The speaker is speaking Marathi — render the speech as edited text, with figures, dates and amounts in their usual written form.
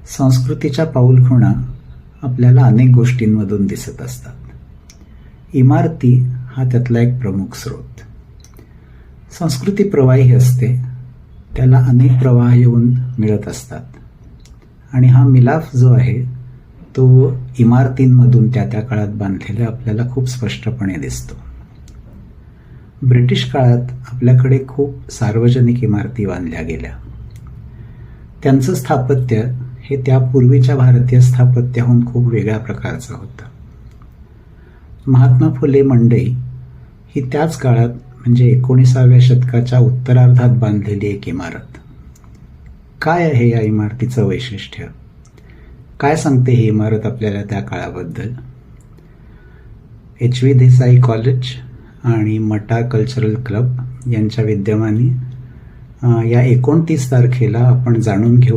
संस्कृतीच्या पाऊलखुणा आपल्याला अनेक गोष्टींमधून दिसत असतात. इमारती हा त्यातला एक प्रमुख स्रोत. संस्कृती प्रवाही असते, त्याला अनेक प्रवाह येऊन मिळत असतात आणि हा मिलाफ जो आहे तो इमारतींमधून त्या त्या काळात बांधलेला आपल्याला खूप स्पष्टपणे दिसतो. ब्रिटिश काळात आपल्याकडे खूप सार्वजनिक इमारती बांधल्या गेल्या. त्यांचं स्थापत्य हे त्यापूर्वीच्या भारतीय स्थापत्याहून खूप वेगळ्या प्रकारचं होतं. महात्मा फुले मंडई ही त्याच काळात म्हणजे 19व्या शतकाच्या उत्तरार्धात बांधलेली एक इमारत. काय आहे या इमारतीचं वैशिष्ट्य? काय सांगते ही इमारत आपल्याला त्या काळाबद्दल? HV देसाई कॉलेज आणि मटा कल्चरल क्लब यांच्या विद्यमाने या 29 तारखेला आपण जाणून घेऊ